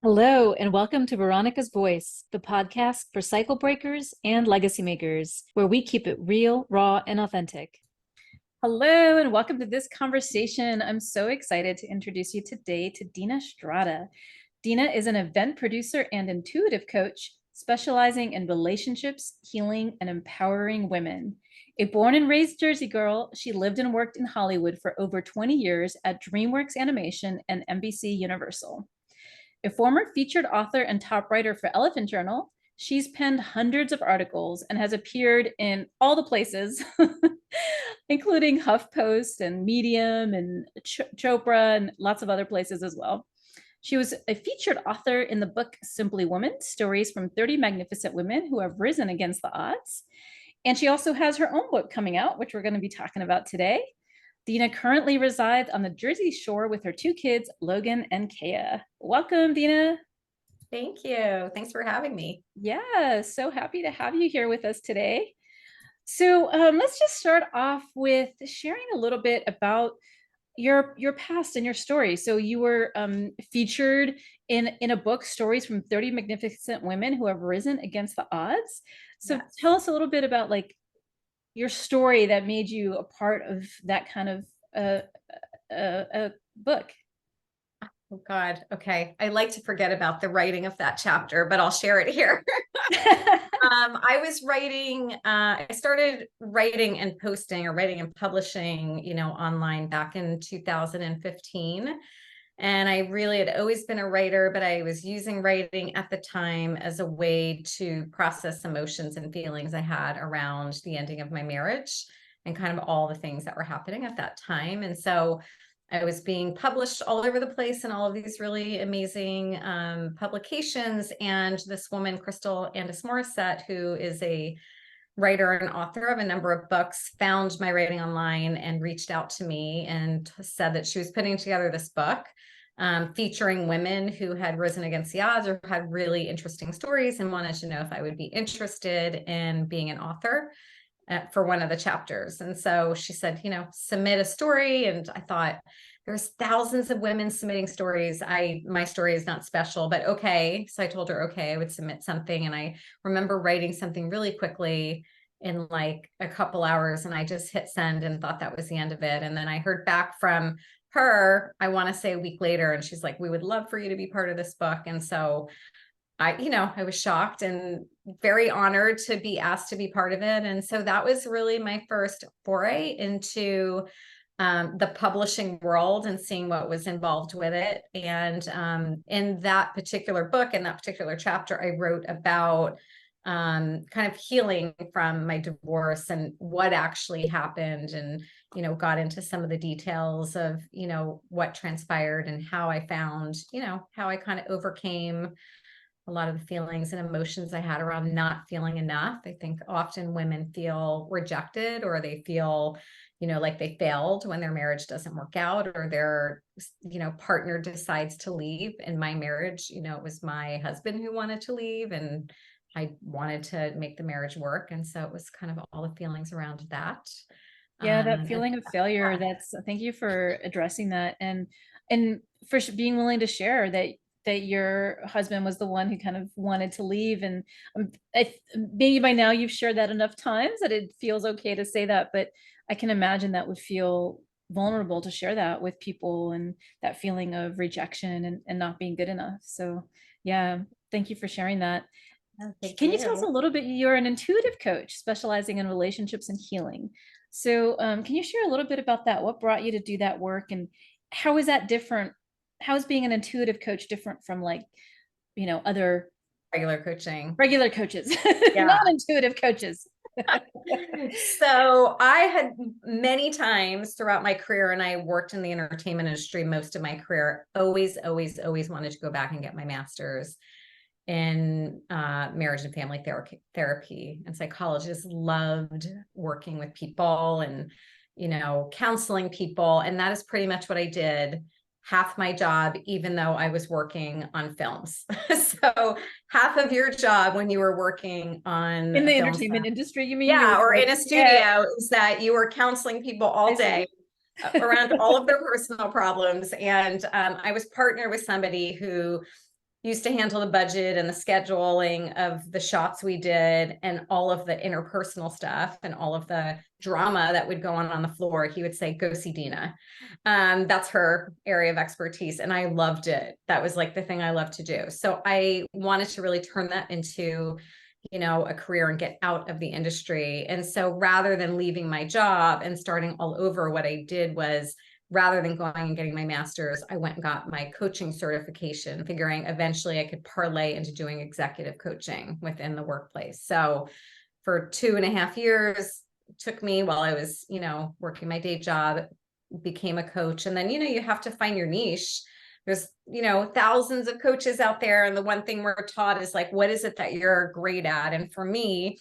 Hello, and welcome to Veronica's Voice, the podcast for cycle breakers and legacy makers, where we keep it real, raw, and authentic. Hello, and welcome to this conversation. I'm so excited to introduce you today to Dina Strada. Dina is an event producer and intuitive coach specializing in relationships, healing, and empowering women. A born and raised Jersey girl, she lived and worked in Hollywood for over 20 years at DreamWorks Animation and NBC Universal. A former featured author and top writer for Elephant Journal, she's penned hundreds of articles and has appeared in all the places, including HuffPost and Medium and Chopra and lots of other places as well. She was a featured author in the book Simply Woman, Stories from 30 Magnificent Women Who Have Risen Against the Odds. And she also has her own book coming out, which we're going to be talking about today. Dina currently resides on the Jersey Shore with her two kids, Logan and Kea. Welcome, Dina. Thank you. Thanks for having me. Yeah, so happy to have you here with us today. So let's just start off with sharing a little bit about your past and your story. So you were featured in a book, Stories from 30 Magnificent Women Who Have Risen Against the Odds. So Yes. tell us a little bit about like your story that made you a part of that kind of book. Oh God. Okay. I like to forget about the writing of that chapter, but I'll share it here. I started writing and posting or writing and publishing, online back in 2015. And I really had always been a writer, but I was using writing at the time as a way to process emotions and feelings I had around the ending of my marriage and kind of all the things that were happening at that time. And so I was being published all over the place in all of these really amazing publications. And this woman, Crystal Andis Morissette, who is a writer and author of a number of books, found my writing online and reached out to me and said that she was putting together this book featuring women who had risen against the odds or had really interesting stories and wanted to know if I would be interested in being an author for one of the chapters. And so she said, submit a story. And I thought, there's thousands of women submitting stories. My story is not special, but okay. So I told her, okay, I would submit something. And I remember writing something really quickly in like a couple hours, and I just hit send and thought that was the end of it. And then I heard back from her, I want to say a week later, and she's like, we would love for you to be part of this book. And so I was shocked and very honored to be asked to be part of it. And so that was really my first foray into the publishing world and seeing what was involved with it. And in that particular book, in that particular chapter, I wrote about kind of healing from my divorce and what actually happened, and got into some of the details of what transpired and how I found how I kind of overcame a lot of the feelings and emotions I had around not feeling enough. I think often women feel rejected, or they feel, like they failed when their marriage doesn't work out, or their, partner decides to leave. In my marriage, it was my husband who wanted to leave, and I wanted to make the marriage work. And so it was kind of all the feelings around that. Yeah, that feeling of failure, thank you for addressing that, and for being willing to share that your husband was the one who kind of wanted to leave. And maybe by now you've shared that enough times that it feels okay to say that, but I can imagine that would feel vulnerable to share that with people, and that feeling of rejection and not being good enough. So yeah, thank you for sharing that. Can you tell us a little bit? You're an intuitive coach specializing in relationships and healing. So can you share a little bit about that? What brought you to do that work, and how is that different? How is being an intuitive coach different from other regular coaching, regular coaches, yeah. Non-intuitive coaches? So I had many times throughout my career, and I worked in the entertainment industry most of my career, always wanted to go back and get my master's in marriage and family therapy and psychology. Just loved working with people and, counseling people. And that is pretty much what I did half my job, even though I was working on films. So half of your job when you were working on in the entertainment industry, you mean? Yeah, or in a studio, is that you were counseling people all day around all of their personal problems. And I was partnered with somebody who used to handle the budget and the scheduling of the shots we did and all of the interpersonal stuff and all of the drama that would go on the floor. He would say, go see Dina. That's her area of expertise. And I loved it. That was like the thing I loved to do. So I wanted to really turn that into, you know, a career and get out of the industry. And so rather than leaving my job and starting all over, what I did was, rather than going and getting my master's, I went and got my coaching certification, figuring eventually I could parlay into doing executive coaching within the workplace. So for 2.5 years, it took me while I was, you know, working my day job, became a coach. And then, you know, you have to find your niche. There's, you know, thousands of coaches out there. And the one thing we're taught is like, what is it that you're great at? And for me,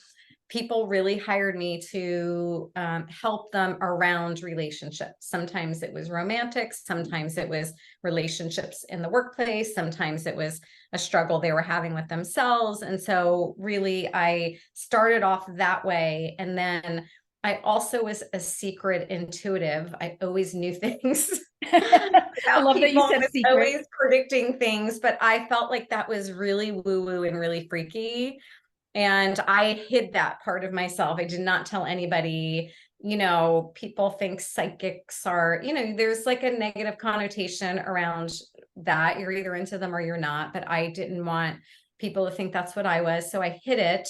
people really hired me to help them around relationships. Sometimes it was romantic, sometimes it was relationships in the workplace, sometimes it was a struggle they were having with themselves. And so really I started off that way. And then I also was a secret intuitive. I always knew things. I love that you said secret. Always predicting things, but I felt like that was really woo-woo and really freaky. And I hid that part of myself. I did not tell anybody. You know, people think psychics are, you know, there's like a negative connotation around that. You're either into them or you're not. But I didn't want people to think that's what I was. So I hid it.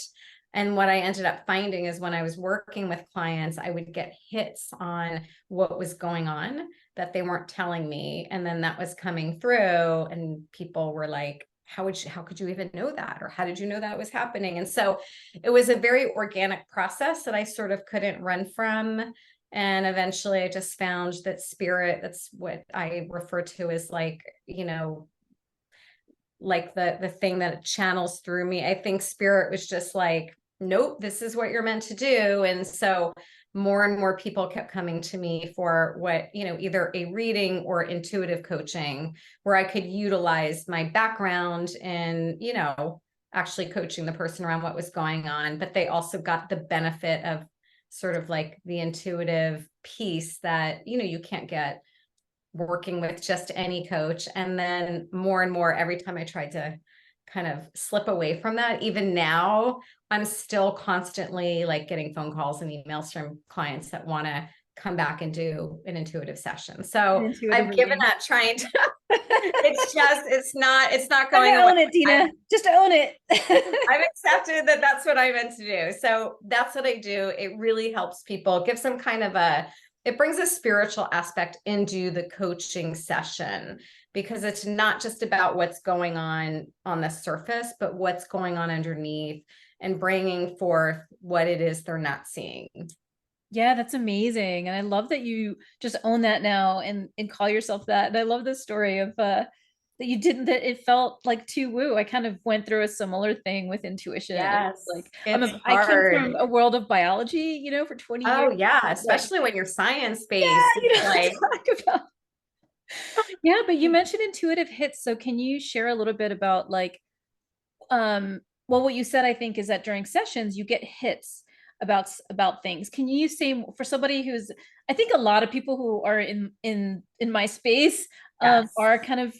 And what I ended up finding is when I was working with clients, I would get hits on what was going on that they weren't telling me. And then that was coming through, and people were like, how could you even know that? Or how did you know that was happening? And so it was a very organic process that I sort of couldn't run from. And eventually I just found that spirit, that's what I refer to as like, you know, like the thing that channels through me. I think spirit was just like, nope, this is what you're meant to do. And so more and more people kept coming to me for what, you know, either a reading or intuitive coaching, where I could utilize my background in, you know, actually coaching the person around what was going on. But they also got the benefit of sort of like the intuitive piece that, you know, you can't get working with just any coach. And then more and more, every time I tried to kind of slip away from that, even now, I'm still constantly like getting phone calls and emails from clients that want to come back and do an intuitive session. So I've given up trying to, it's not going away. Own it, Dina. Just own it. I've accepted that that's what I meant to do. So that's what I do. It really helps people, gives them kind of it brings a spiritual aspect into the coaching session, because it's not just about what's going on the surface, but what's going on underneath, and bringing forth what it is they're not seeing. Yeah, that's amazing. And I love that you just own that now and call yourself that. And I love the story of that you didn't, that it felt like too woo. I kind of went through a similar thing with intuition. Yes, like it's I came hard. from a world of biology, you know, for 20 years. Oh yeah, especially when you're science-based. Yeah, you know, like, talk about. Yeah, but you mentioned intuitive hits. So can you share a little bit about like, well, what you said, I think, is that during sessions you get hits about things. Can you say, for somebody who's, I think a lot of people who are in my space yes. are kind of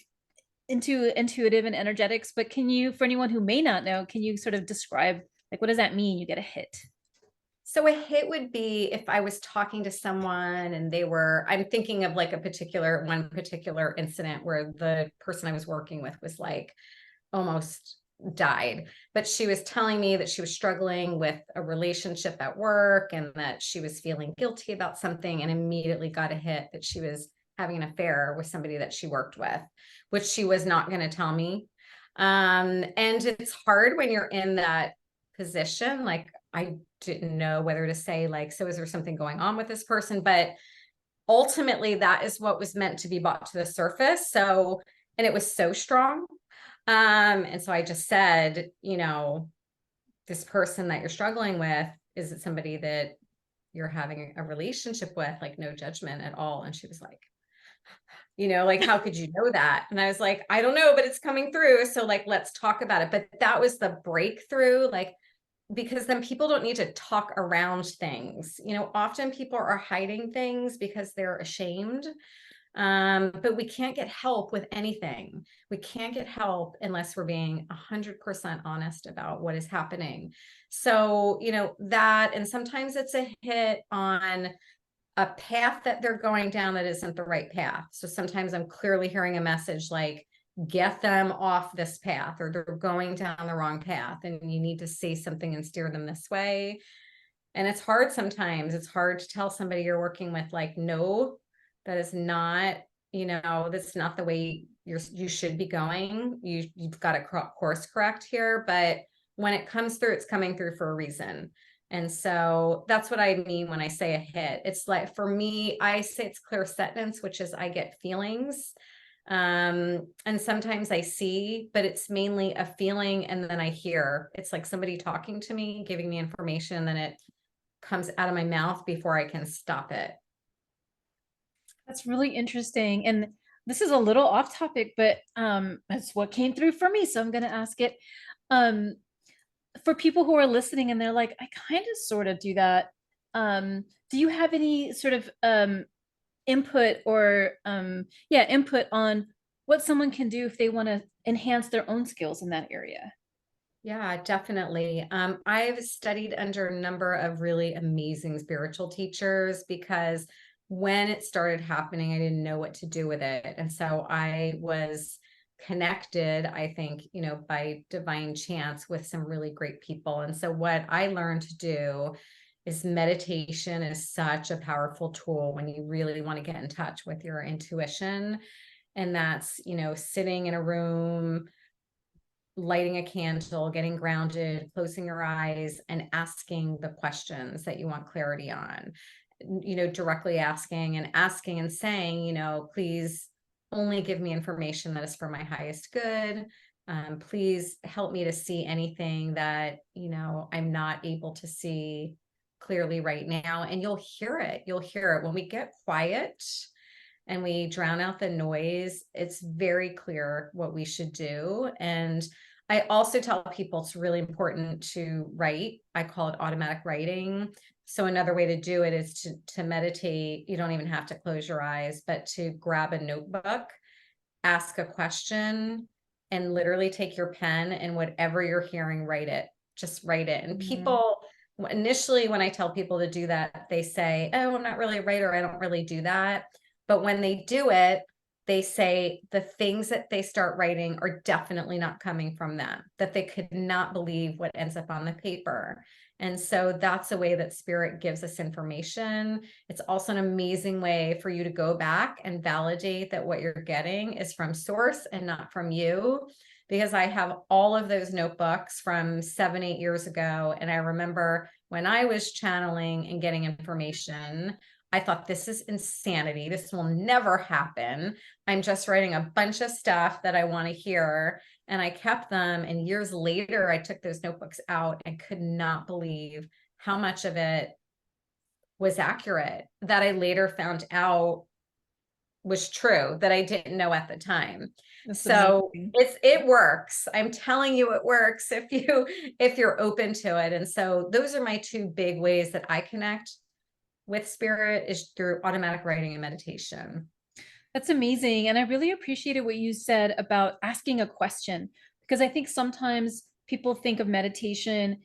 into intuitive and energetics, but can you, for anyone who may not know, can you sort of describe like, what does that mean, you get a hit? So a hit would be if I was talking to someone and I'm thinking of like one particular incident where the person I was working with was like almost died, but she was telling me that she was struggling with a relationship at work and that she was feeling guilty about something, and immediately got a hit that she was having an affair with somebody that she worked with, which she was not going to tell me. And it's hard when you're in that position. Like, I didn't know whether to say like, so is there something going on with this person? But ultimately that is what was meant to be brought to the surface. So, and it was so strong. And so I just said, you know, this person that you're struggling with, is it somebody that you're having a relationship with? Like, no judgment at all. And she was like, you know, like, how could you know that? And I was like, I don't know, but it's coming through. So like, let's talk about it. But that was the breakthrough, like, because then people don't need to talk around things. You know, often people are hiding things because they're ashamed. But we can't get help with anything. We can't get help unless we're being 100% honest about what is happening. So, that, and sometimes it's a hit on a path that they're going down that isn't the right path. So sometimes I'm clearly hearing a message like, get them off this path, or they're going down the wrong path, and you need to say something and steer them this way. And it's hard sometimes. It's hard to tell somebody you're working with, like, no, that is not, that's not the way you should be going. You've got to course correct here. But when it comes through, it's coming through for a reason. And so that's what I mean when I say a hit. It's like, for me, I say it's clairsentience, which is I get feelings. And sometimes I see, but it's mainly a feeling. And then I hear, it's like somebody talking to me, giving me information, then it comes out of my mouth before I can stop it. That's really interesting. And this is a little off topic, but that's what came through for me. So I'm going to ask it. Um, for people who are listening and they're like, I kind of sort of do that. Do you have any sort of input or input on what someone can do if they want to enhance their own skills in that area? Yeah, definitely. I've studied under a number of really amazing spiritual teachers, because when it started happening, I didn't know what to do with it. And so I was connected, I think, by divine chance with some really great people. And so what I learned to do is meditation is such a powerful tool when you really want to get in touch with your intuition. And that's, sitting in a room, lighting a candle, getting grounded, closing your eyes, and asking the questions that you want clarity on. Directly asking and saying, please only give me information that is for my highest good. Please help me to see anything that, I'm not able to see clearly right now. And you'll hear it. You'll hear it when we get quiet and we drown out the noise. It's very clear what we should do. And I also tell people it's really important to write. I call it automatic writing. So another way to do it is to meditate. You don't even have to close your eyes, but to grab a notebook, ask a question, and literally take your pen, and whatever you're hearing, write it. Just write it. And people, initially, when I tell people to do that, they say, oh, I'm not really a writer. I don't really do that. But when they do it, they say the things that they start writing are definitely not coming from them, that they could not believe what ends up on the paper. And so that's a way that spirit gives us information. It's also an amazing way for you to go back and validate that what you're getting is from source and not from you. Because I have all of those notebooks from 7-8 years ago. And I remember when I was channeling and getting information, I thought, this is insanity. This will never happen. I'm just writing a bunch of stuff that I want to hear. And I kept them. And years later, I took those notebooks out and could not believe how much of it was accurate, that I later found out was true, that I didn't know at the time. That's so amazing. it works. I'm telling you, it works if you're open to it. And so those are my two big ways that I connect with spirit, is through automatic writing and meditation. That's amazing. And I really appreciated what you said about asking a question, because I think sometimes people think of meditation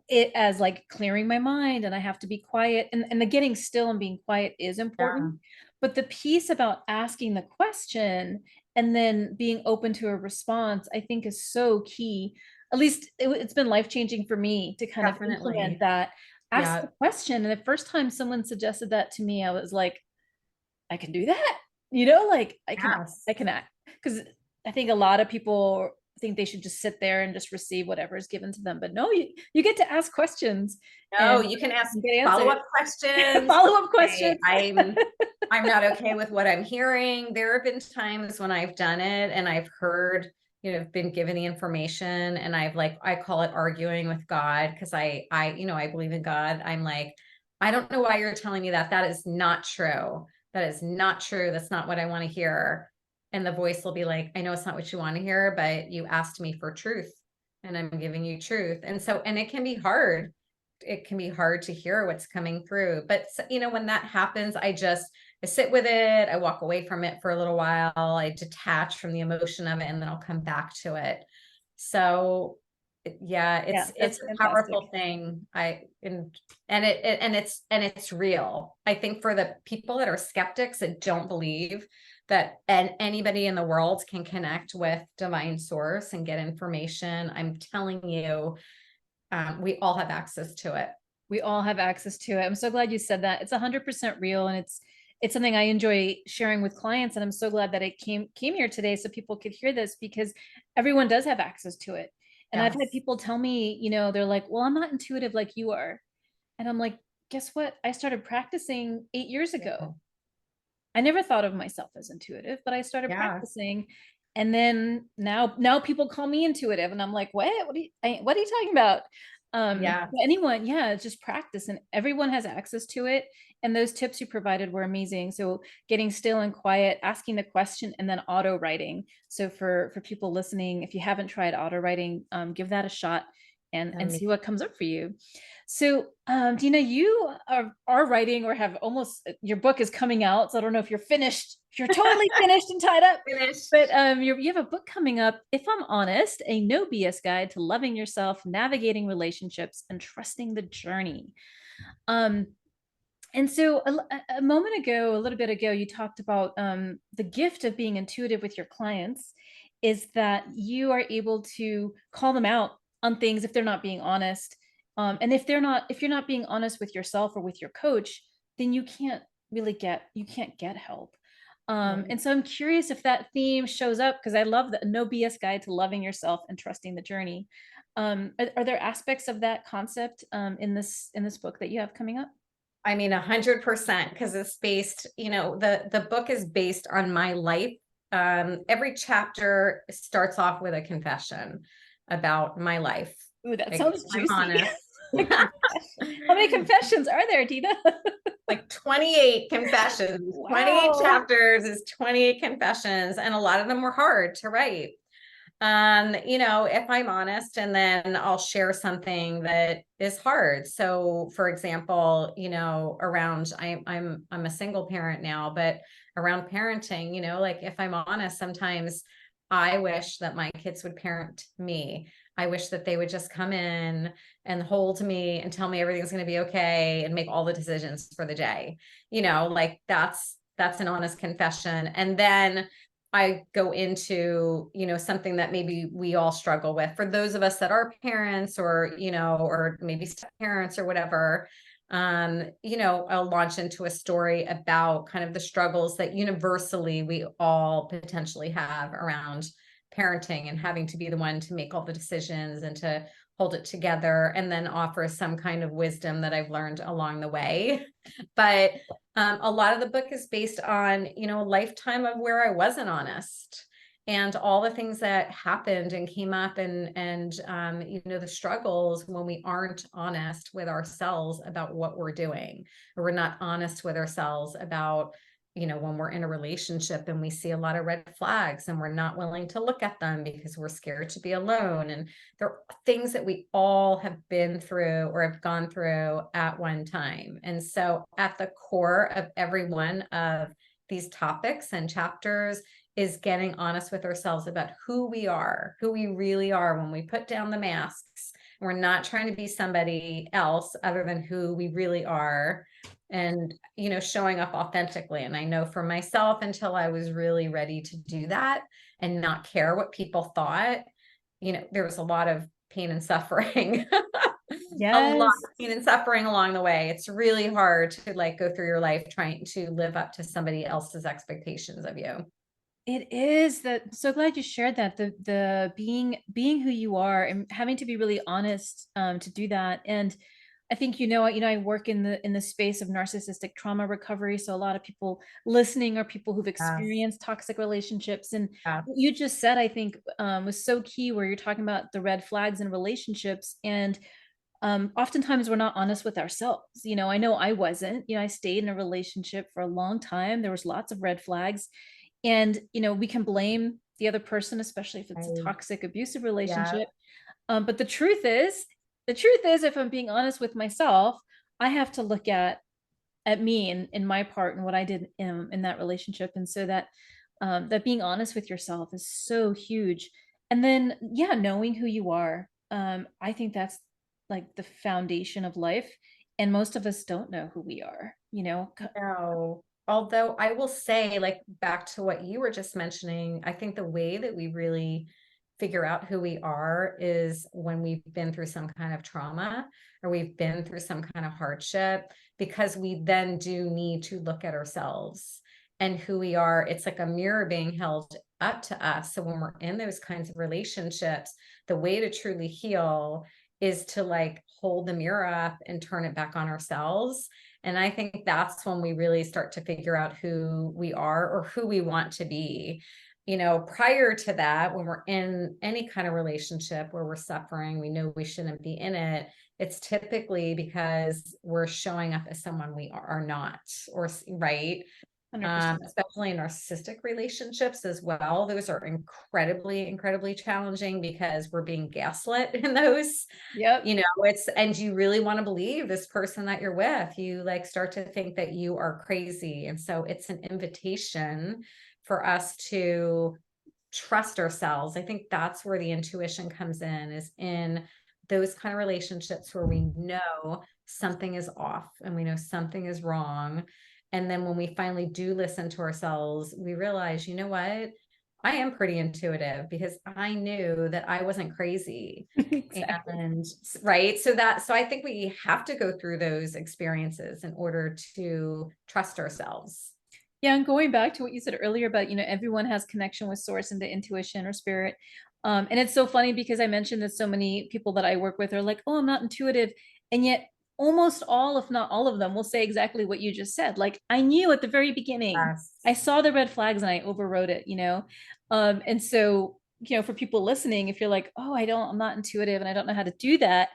it as like clearing my mind and I have to be quiet. And the getting still and being quiet is important. But the piece about asking the question and then being open to a response, I think is so key. At least it's been life-changing for me to kind of implement that. Ask the question. And the first time someone suggested that to me, I was like, I can do that. Like I can act. Because I think a lot of people think they should just sit there and just receive whatever is given to them. But no, you get to ask questions. No, you can ask follow-up questions. Follow-up questions. I'm not okay with what I'm hearing. There have been times when I've done it and I've heard, been given the information, and I call it arguing with God, because I believe in God. I'm like, I don't know why you're telling me that. That is not true. That is not true. That's not what I want to hear. And the voice will be like, I know it's not what you want to hear, but you asked me for truth and I'm giving you truth. And it can be hard. It can be hard to hear what's coming through. But, when that happens, I just I sit with it, I walk away from it for a little while, I detach from the emotion of it, and then I'll come back to it. So yeah, Yeah, it's that's a fantastic. powerful thing. And it's real. I think for the people that are skeptics that don't believe that anybody in the world can connect with divine source and get information, I'm telling you, we all have access to it. We all have access to it. I'm so glad you said that. It's 100% real, and it's something I enjoy sharing with clients. And I'm so glad that it came here today so people could hear this, because everyone does have access to it. And I've had Yes. people tell me, you know, they're like, well, I'm not intuitive like you are. And I'm like, guess what? I started practicing 8 years Yeah. ago. I never thought of myself as intuitive, but I started Yeah. practicing. And then now people call me intuitive, and I'm like, what are you talking about? Yeah. But anyone, yeah, it's just practice, and everyone has access to it. And those tips you provided were amazing. So getting still and quiet, asking the question, and then auto writing. So for people listening, if you haven't tried auto writing, give that a shot and see what comes up for you. So, Dina, you are writing, or have almost, your book is coming out. So I don't know if you're finished, if you're totally finished and tied up, Finished. but you have a book coming up, If I'm Honest, a no BS guide to loving yourself, navigating relationships, and trusting the journey. Um, and so a moment ago, a little bit ago, you talked about the gift of being intuitive with your clients is that you are able to call them out on things if they're not being honest. And if you're not being honest with yourself or with your coach, then you can't get help. Right. And so I'm curious if that theme shows up, because I love the no BS guide to loving yourself and trusting the journey. Are there aspects of that concept in this book that you have coming up? I mean, 100%, because it's based, the book is based on my life. Every chapter starts off with a confession about my life. Ooh, that Like, if sounds I'm juicy. honest. How many confessions are there, Dina? Like 28 confessions, 28 Wow. chapters is 28 confessions, and a lot of them were hard to write. If I'm honest, and then I'll share something that is hard. So for example, around I'm a single parent now, but around parenting, like if I'm honest, sometimes I wish that my kids would parent me. I wish that they would just come in and hold me and tell me everything's going to be okay and make all the decisions for the day. Like that's an honest confession. And then I go into, something that maybe we all struggle with. For those of us that are parents, or maybe step parents or whatever, I'll launch into a story about kind of the struggles that universally we all potentially have around parenting and having to be the one to make all the decisions and to hold it together, and then offer some kind of wisdom that I've learned along the way. But a lot of the book is based on, a lifetime of where I wasn't honest, and all the things that happened and came up, and the struggles when we aren't honest with ourselves about what we're doing, or we're not honest with ourselves about, when we're in a relationship and we see a lot of red flags and we're not willing to look at them because we're scared to be alone. And there are things that we all have been through or have gone through at one time. And so at the core of every one of these topics and chapters is getting honest with ourselves about who we are, who we really are when we put down the masks. We're not trying to be somebody else other than who we really are, and showing up authentically. And I know for myself, until I was really ready to do that and not care what people thought, there was a lot of pain and suffering. A lot Yes. of pain and suffering along the way. It's really hard to like go through your life trying to live up to somebody else's expectations of you. It is that. So glad you shared that. The being who you are and having to be really honest to do that. And I think I work in the space of narcissistic trauma recovery. So a lot of people listening are people who've Yes. experienced toxic relationships. And Yes. what you just said, I think, was so key, where you're talking about the red flags in relationships. And oftentimes we're not honest with ourselves. I know I wasn't. I stayed in a relationship for a long time. There was lots of red flags, and we can blame the other person, especially if it's a Right. toxic abusive Yeah. relationship. But the truth is, if I'm being honest with myself, I have to look at at me and in my part and what I did in that relationship. And so that that being honest with yourself is so huge. And then, yeah, knowing who you are. I think that's like the foundation of life. And most of us don't know who we are, you know? No, although I will say, like, back to what you were just mentioning, I think the way that we really figure out who we are is when we've been through some kind of trauma or we've been through some kind of hardship, because we then do need to look at ourselves and who we are. It's like a mirror being held up to us. So when we're in those kinds of relationships, the way to truly heal is to like hold the mirror up and turn it back on ourselves. And I think that's when we really start to figure out who we are or who we want to be. You know, prior to that, when we're in any kind of relationship where we're suffering, we know we shouldn't be in it. It's typically because we're showing up as someone we are not, or right. 100%. Especially in narcissistic relationships as well. Those are incredibly, incredibly challenging because we're being gaslit in those. Yep. You know, it's, and you really want to believe this person that you're with. You like start to think that you are crazy. And so it's an invitation for us to trust ourselves. I think that's where the intuition comes in, is in those kind of relationships where we know something is off and we know something is wrong. And then when we finally do listen to ourselves, we realize, you know what? I am pretty intuitive because I knew that I wasn't crazy. Exactly. And right. So I think we have to go through those experiences in order to trust ourselves. Yeah, and going back to what you said earlier about, you know, everyone has connection with source and the intuition or spirit. And it's so funny because I mentioned that so many people that I work with are like, oh, I'm not intuitive. And yet almost all, if not all of them, will say exactly what you just said. Like, I knew at the very beginning, Yes. I saw the red flags and I overrode it, you know? And so, you know, for people listening, if you're like, oh, I'm not intuitive and I don't know how to do that.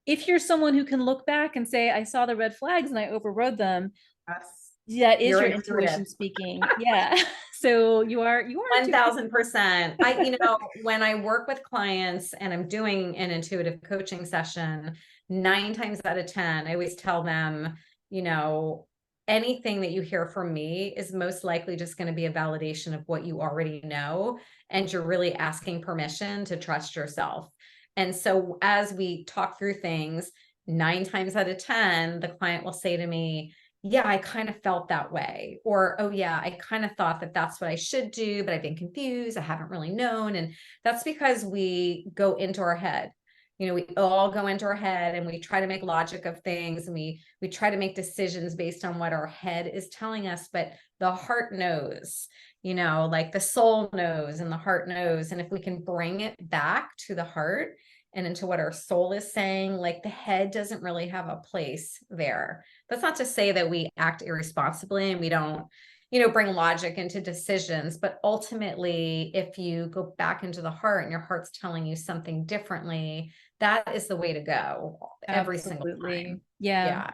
If you're someone who can look back and say, I saw the red flags and I overrode them, Yes. that is You're your intuitive. intuition speaking. Yeah. So you are intuitive. 1000%. When I work with clients and I'm doing an intuitive coaching session, 9 times out of 10, I always tell them, you know, anything that you hear from me is most likely just going to be a validation of what you already know. And you're really asking permission to trust yourself. And so as we talk through things, 9 times out of 10, the client will say to me, yeah, I kind of felt that way. Or, oh, yeah, I kind of thought that that's what I should do, but I've been confused. I haven't really known. And that's because we go into our head. You know, we all go into our head and we try to make logic of things, and we try to make decisions based on what our head is telling us. But the heart knows, you know, like the soul knows and the heart knows. And if we can bring it back to the heart and into what our soul is saying, like the head doesn't really have a place there. That's not to say that we act irresponsibly and we don't, you know, bring logic into decisions. But ultimately, if you go back into the heart and your heart's telling you something differently, that is the way to go every single Absolutely. time. Yeah. Yeah.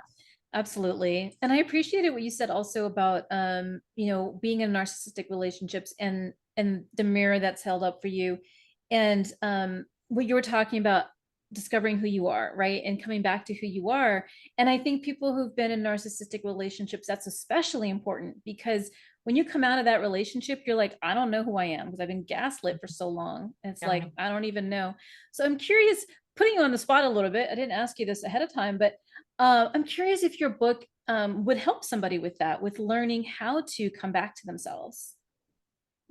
Absolutely. And I appreciated what you said also about you know, being in narcissistic relationships and the mirror that's held up for you. And what you were talking about discovering who you are, right? And coming back to who you are. And I think people who've been in narcissistic relationships, that's especially important because when you come out of that relationship, you're like, I don't know who I am because I've been gaslit for so long. And it's Yeah. like, I don't even know. So I'm curious, putting you on the spot a little bit. I didn't ask you this ahead of time, but I'm curious if your book would help somebody with that, with learning how to come back to themselves.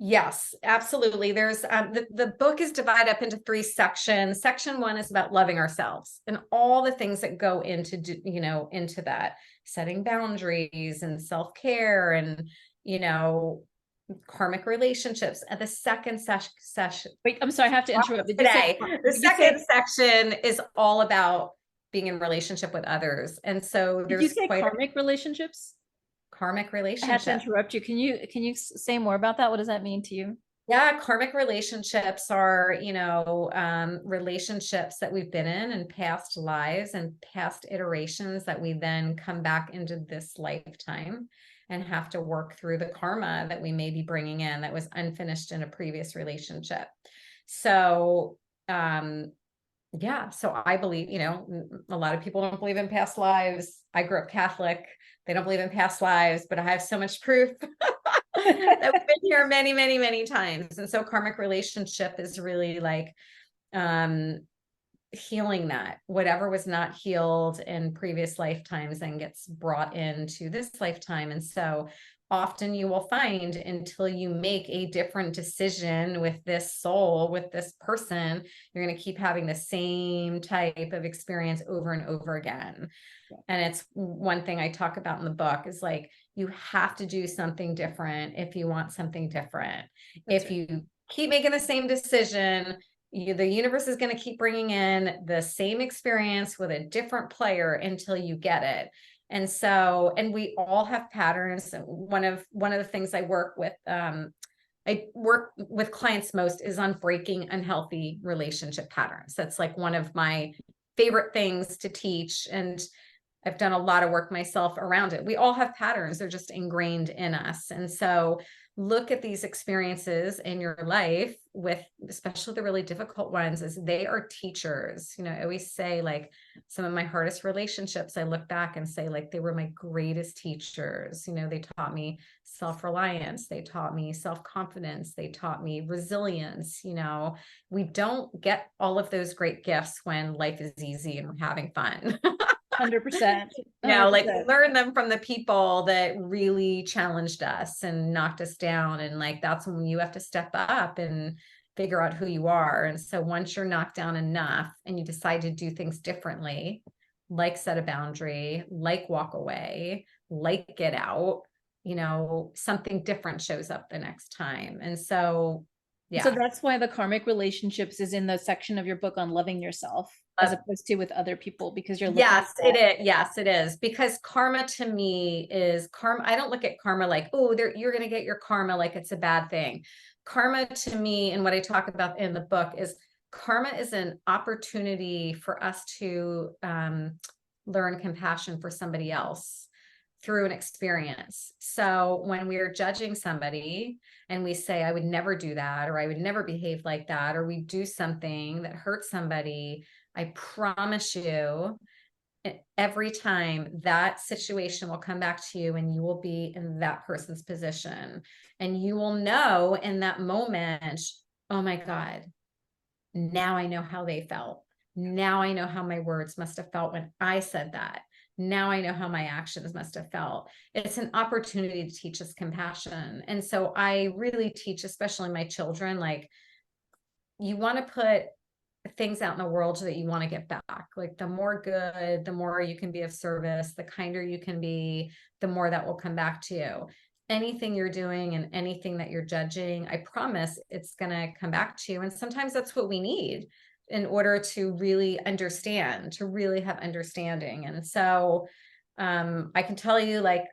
Yes, absolutely. There's the book is divided up into 3 sections. Section 1 is about loving ourselves and all the things that go into, you know, into that, setting boundaries and self-care and, you know, karmic relationships. And the second session Wait, I'm sorry, I have to interrupt. Did you say today, the did you second say section is all about being in relationship with others. And so did you there's say quite a karmic relationships? karmic I had to relationship. interrupt you. Can you say more about that? What does that mean to you? Yeah, karmic relationships are, you know, relationships that we've been in past lives and past iterations that we then come back into this lifetime and have to work through the karma that we may be bringing in that was unfinished in a previous relationship. So, Yeah. So I believe, a lot of people don't believe in past lives. I grew up Catholic. They don't believe in past lives, but I have so much proof that we've been here many, many, many times. And so karmic relationship is really like, um, healing that whatever was not healed in previous lifetimes and gets brought into this lifetime. And so often you will find, until you make a different decision with this soul, with this person, you're going to keep having the same type of experience over and over again. And it's one thing I talk about in the book is like, you have to do something different if you want something different. That's If right. you keep making the same decision, the universe is going to keep bringing in the same experience with a different player until you get it. And so, and we all have patterns. One of the things I work with clients most is on breaking unhealthy relationship patterns. That's like one of my favorite things to teach. And I've done a lot of work myself around it. We all have patterns. They're just ingrained in us. And so look at these experiences in your life, with especially the really difficult ones, as they are teachers. I always say, like, some of my hardest relationships, I look back and say, like, they were my greatest teachers. They taught me self-reliance. They taught me self-confidence. They taught me resilience. We don't get all of those great gifts when life is easy and we're having fun. 100%. Like, we 100%. learn them from the people that really challenged us and knocked us down. And like, that's when you have to step up and figure out who you are. And so once you're knocked down enough and you decide to do things differently, like set a boundary, like walk away, like get out, something different shows up the next time. And so, So yeah. that's why the karmic relationships is in the section of your book on loving yourself as opposed to with other people, because you're looking at Yes, it is. Yes, it is. Because karma to me is karma. I don't look at karma like, oh, you're going to get your karma like it's a bad thing. Karma to me, and what I talk about in the book, is karma is an opportunity for us to learn compassion for somebody else through an experience. So when we are judging somebody and we say, I would never do that, or I would never behave like that, or we do something that hurts somebody, I promise you, every time that situation will come back to you and you will be in that person's position, and you will know in that moment, oh my God, now I know how they felt. Now I know how my words must have felt when I said that. Now I know how my actions must have felt. It's an opportunity to teach us compassion. And so I really teach, especially my children, like, you want to put things out in the world that you want to get back. Like, the more good, the more you can be of service, the kinder you can be, the more that will come back to you. Anything you're doing and anything that you're judging, I promise it's going to come back to you. And sometimes that's what we need in order to really understand, to really have understanding. And so I can tell you, like,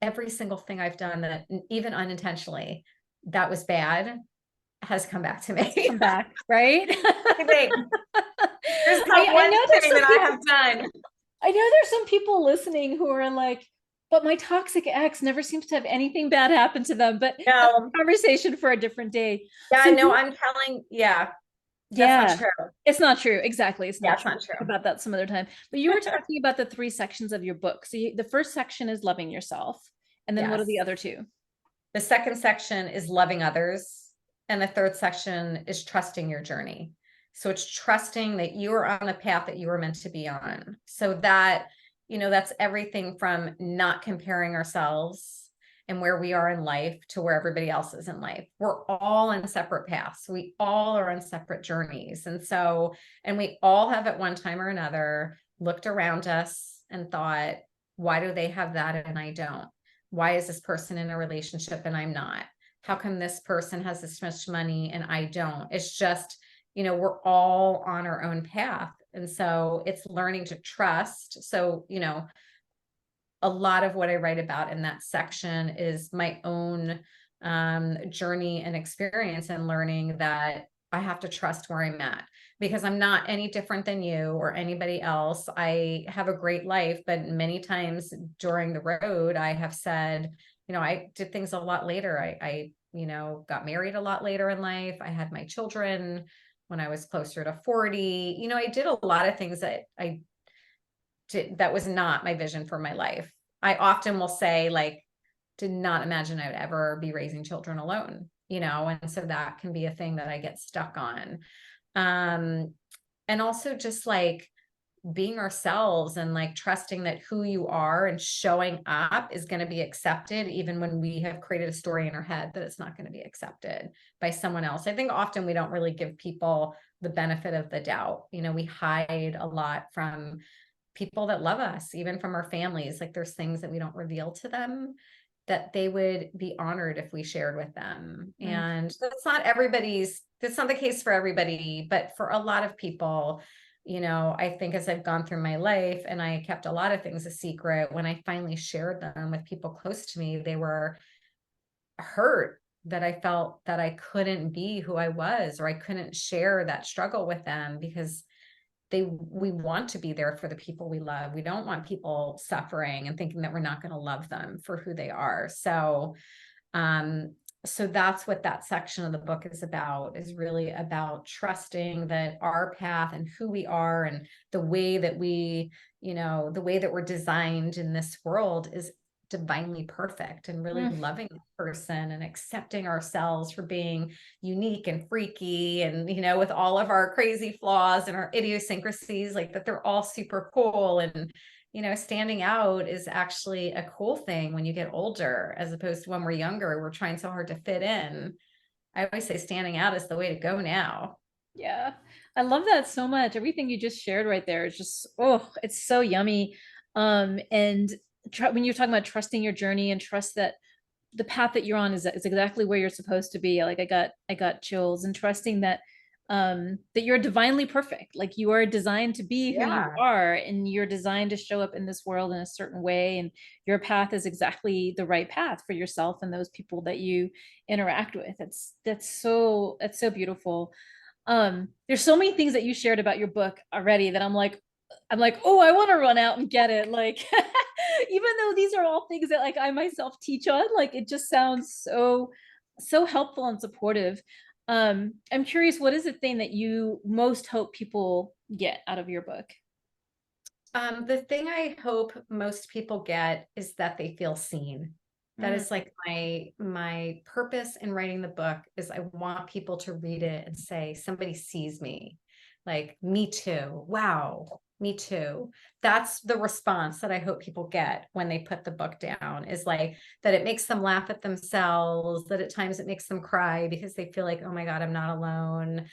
every single thing I've done that, even unintentionally, that was bad, has come back to me. come back, right? There's not I one know there's thing some that I have done. I know there's some people listening who are like, but my toxic ex never seems to have anything bad happen to them. But that's No, a conversation for a different day. yeah, So no, I'm telling, yeah, that's not yeah, true. it's not true. Exactly. It's Yeah, not it's true. not Talk true. about that some other time. But you were talking about the three sections of your book. So the first section is loving yourself. And then what are Yes. the other two? The second section is loving others. And the third section is trusting your journey. So it's trusting that you are on the path that you were meant to be on. So that, that's everything from not comparing ourselves and where we are in life to where everybody else is in life. We're all in separate paths. We all are on separate journeys. And so, and we all have at one time or another looked around us and thought, why do they have that and I don't? Why is this person in a relationship and I'm not? How come this person has this much money and I don't? It's just, we're all on our own path. And so it's learning to trust. So, a lot of what I write about in that section is my own journey and experience, and learning that I have to trust where I'm at, because I'm not any different than you or anybody else. I have a great life, but many times during the road, I have said, I did things a lot later. I got married a lot later in life. I had my children when I was closer to 40. You know, I did a lot of things that I did that was not my vision for my life. I often will say, like, did not imagine I'd ever be raising children alone, you know, and so that can be a thing that I get stuck on. And also just like being ourselves and like trusting that who you are and showing up is going to be accepted, even when we have created a story in our head that it's not going to be accepted by someone else. I think often we don't really give people the benefit of the doubt. You know, we hide a lot from people that love us, even from our families. Like there's things that we don't reveal to them that they would be honored if we shared with them. And that's not the case for everybody, but for a lot of people, you know, I think as I've gone through my life and I kept a lot of things a secret, when I finally shared them with people close to me, they were hurt that I felt that I couldn't be who I was, or I couldn't share that struggle with them, because we want to be there for the people we love. We don't want people suffering and thinking that we're not going to love them for who they are. So that's what that section of the book is about, is really about trusting that our path and who we are and the way that the way that we're designed in this world is divinely perfect, and really loving the person and accepting ourselves for being unique and freaky, and you know, with all of our crazy flaws and our idiosyncrasies, like that they're all super cool. And you know, standing out is actually a cool thing when you get older, as opposed to when we're younger, we're trying so hard to fit in. I always say standing out is the way to go now. Yeah, I love that so much. Everything you just shared right there is just, oh, it's so yummy. And when you're talking about trusting your journey and trust that the path that you're on is exactly where you're supposed to be. Like I got chills, and trusting that that you're divinely perfect. Like you are designed to be who you Yeah. are, and you're designed to show up in this world in a certain way, and your path is exactly the right path for yourself and those people that you interact with. That's so beautiful. There's so many things that you shared about your book already that I'm like, oh, I want to run out and get it. Like, even though these are all things that like I myself teach on, like it just sounds so helpful and supportive. I'm curious, what is the thing that you most hope people get out of your book? The thing I hope most people get is that they feel seen. That Mm, is like my purpose in writing the book, is I want people to read it and say, somebody sees me. Like, me too. Wow, me too. That's the response that I hope people get when they put the book down, is like that it makes them laugh at themselves, that at times it makes them cry because they feel like, oh my God, I'm not alone.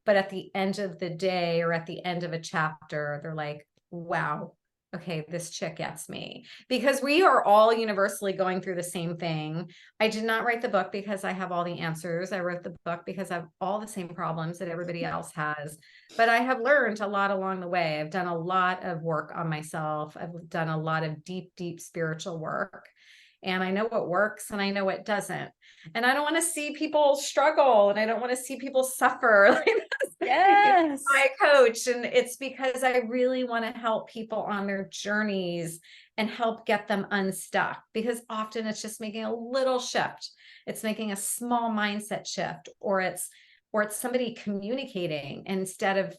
But at the end of the day, or at the end of a chapter, they're like, wow, okay, this chick gets me. Because we are all universally going through the same thing. I did not write the book because I have all the answers. I wrote the book because I have all the same problems that everybody else has. But I have learned a lot along the way. I've done a lot of work on myself. I've done a lot of deep, deep spiritual work. And I know what works and I know what doesn't. And I don't want to see people struggle, and I don't want to see people suffer. yes. My coach, and it's because I really want to help people on their journeys and help get them unstuck, because often it's just making a little shift. It's making a small mindset shift, or it's somebody communicating instead of,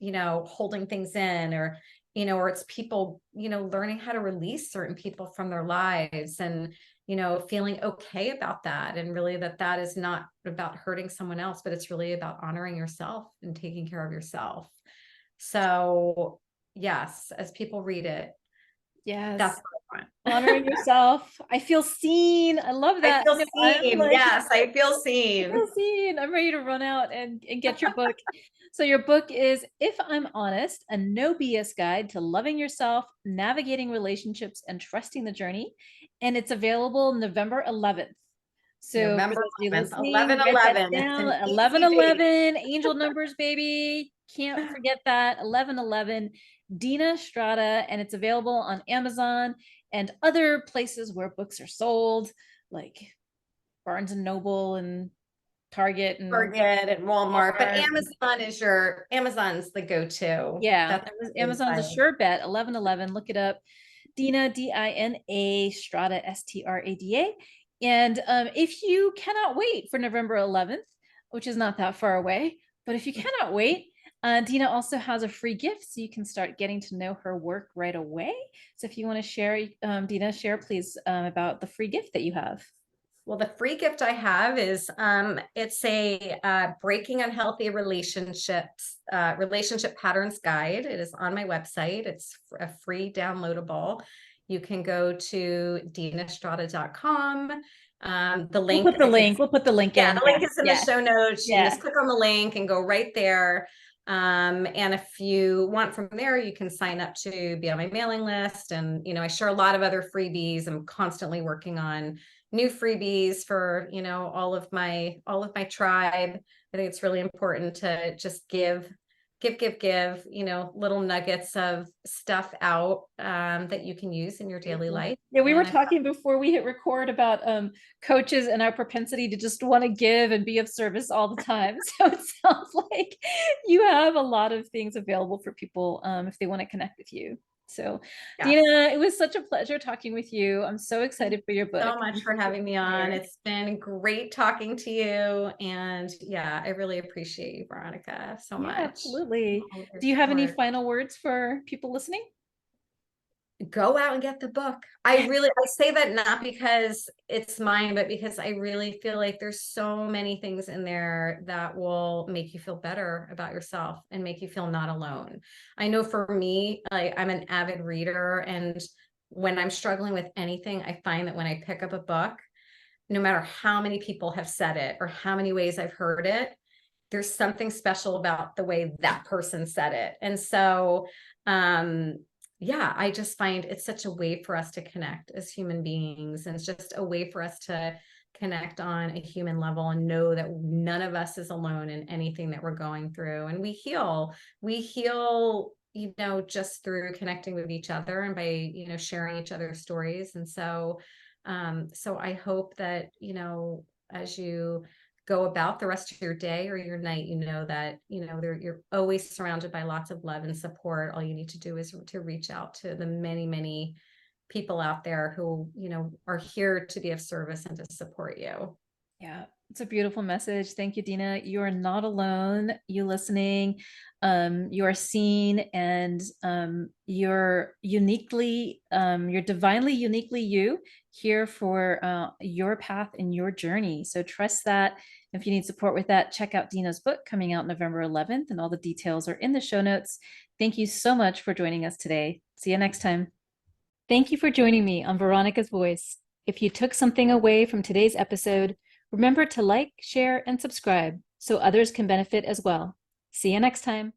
you know, holding things in, or you know, or it's people, you know, learning how to release certain people from their lives, and you know, feeling okay about that, and really that is not about hurting someone else, but it's really about honoring yourself and taking care of yourself. So yes, as people read it, that's Yes. what I want. Honoring yourself. I feel seen. I love I that. feel No, I'm seen. like, Yes, I feel I feel seen. seen. I'm ready to run out and get your book. So your book is If I'm Honest, a no BS guide to loving yourself, navigating relationships, and trusting the journey. And it's available November 11th. So for November those of you 11th, listening, write that 11/11. It's down. an 11 easy date. 11, angel numbers, baby. Can't forget that. 11 11. Dina Strada, and it's available on Amazon and other places where books are sold, like Barnes and Noble and Target and Target and Walmart, but Walmart. Amazon's the go-to. Yeah, That's Amazon's a like, sure bet. 1111. Look it up. Dina, Dina, Strada, Strada. And if you cannot wait for November 11th, which is not that far away, But if you cannot wait, Dina also has a free gift, so you can start getting to know her work right away. So if you want to share, Dina, share please about the free gift that you have. Well, the free gift I have is it's a breaking unhealthy relationships relationship patterns guide. It is on my website. It's a free downloadable. You can go to dinastrada.com. The We'll link put the is link. We'll put the link Yeah, in. the link is in the Yeah. show notes. You can Yeah. just click on the link and go right there. And if you want from there, you can sign up to be on my mailing list. And, I share a lot of other freebies. I'm constantly working on new freebies for, all of my tribe. I think it's really important to just give, little nuggets of stuff out that you can use in your daily life. Yeah, we were And talking before we hit record about coaches and our propensity to just want to give and be of service all the time. So it sounds like you have a lot of things available for people if they want to connect with you. So, yeah. Dina, it was such a pleasure talking with you. I'm so excited for your book. So much for having me on. It's been great talking to you. And yeah, I really appreciate you, Veronica, so Yeah, much. absolutely. All of your Do you have any support. final words for people listening? Go out and get the book. I say that not because it's mine, but because I really feel like there's so many things in there that will make you feel better about yourself and make you feel not alone. I know for me, I'm an avid reader, and when I'm struggling with anything, I find that when I pick up a book, no matter how many people have said it or how many ways I've heard it, there's something special about the way that person said it. And so, yeah, I just find it's such a way for us to connect as human beings. And it's just a way for us to connect on a human level and know that none of us is alone in anything that we're going through. And we heal, just through connecting with each other and by, sharing each other's stories. And so, so I hope that, as you go about the rest of your day or your night, that, you're always surrounded by lots of love and support. All you need to do is to reach out to the many, many people out there who, are here to be of service and to support you. Yeah, it's a beautiful message. Thank you, Dina. You are not alone. You listening, you are seen, and you're divinely uniquely you here for your path and your journey. So trust that. If you need support with that, check out Dina's book coming out November 11th, and all the details are in the show notes. Thank you so much for joining us today. See you next time. Thank you for joining me on Veronica's Voice. If you took something away from today's episode, remember to like, share, and subscribe so others can benefit as well. See you next time.